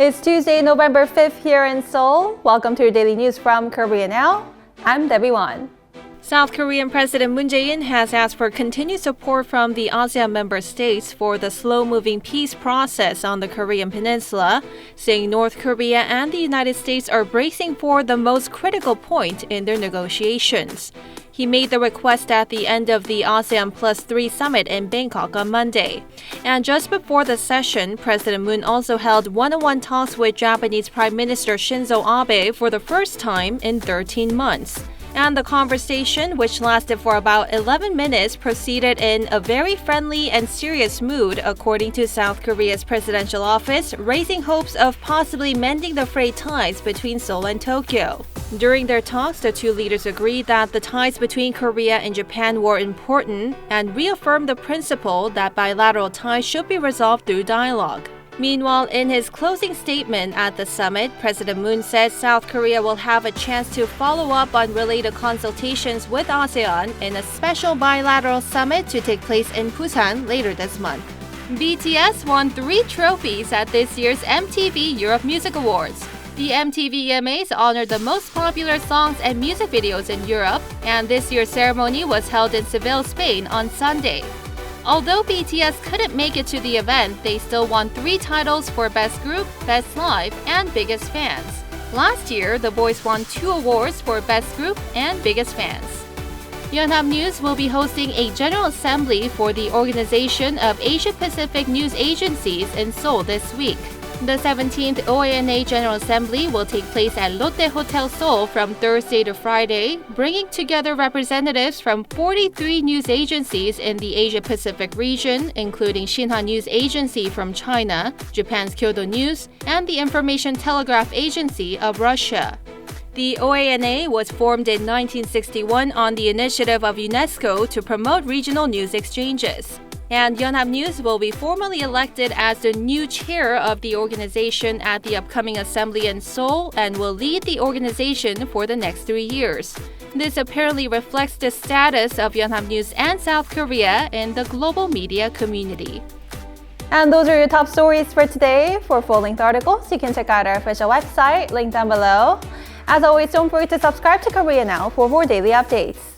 It's Tuesday, November 5th here in Seoul. Welcome to your daily news from Korea Now. I'm Debbie Won. South Korean President Jae-in has asked for continued support from the ASEAN member states for the slow-moving peace process on the Korean peninsula, saying North Korea and the United States are bracing for the most critical point in their negotiations. He made the request at the end of the ASEAN Plus 3 summit in Bangkok on Monday. And just before the session, President Moon also held one-on-one talks with Japanese Prime Minister Shinzo Abe for the first time in 13 months. And the conversation, which lasted for about 11 minutes, proceeded in a very friendly and serious mood, according to South Korea's presidential office, raising hopes of possibly mending the frayed ties between Seoul and Tokyo. During their talks, the two leaders agreed that the ties between Korea and Japan were important and reaffirmed the principle that bilateral ties should be resolved through dialogue. Meanwhile, in his closing statement at the summit, President Moon said South Korea will have a chance to follow up on related consultations with ASEAN in a special bilateral summit to take place in Busan later this month. BTS won 3 trophies at this year's MTV Europe Music Awards. The MTV EMAs honored the most popular songs and music videos in Europe, and this year's ceremony was held in Seville, Spain on Sunday. Although BTS couldn't make it to the event, they still won 3 titles for Best Group, Best Live, and Biggest Fans. Last year, the boys won 2 awards for Best Group and Biggest Fans. Yonhap News will be hosting a General Assembly for the Organization of Asia-Pacific News Agencies in Seoul this week. The 17th OANA General Assembly will take place at Lotte Hotel Seoul from Thursday to Friday, bringing together representatives from 43 news agencies in the Asia-Pacific region, including Shinhan News Agency from China, Japan's Kyodo News, and the Information Telegraph Agency of Russia. The OANA was formed in 1961 on the initiative of UNESCO to promote regional news exchanges. And Yonhap News will be formally elected as the new chair of the organization at the upcoming assembly in Seoul and will lead the organization for the next 3 years. This apparently reflects the status of Yonhap News and South Korea in the global media community. And those are your top stories for today. For full-length articles, you can check out our official website, linked down below. As always, don't forget to subscribe to Korea Now for more daily updates.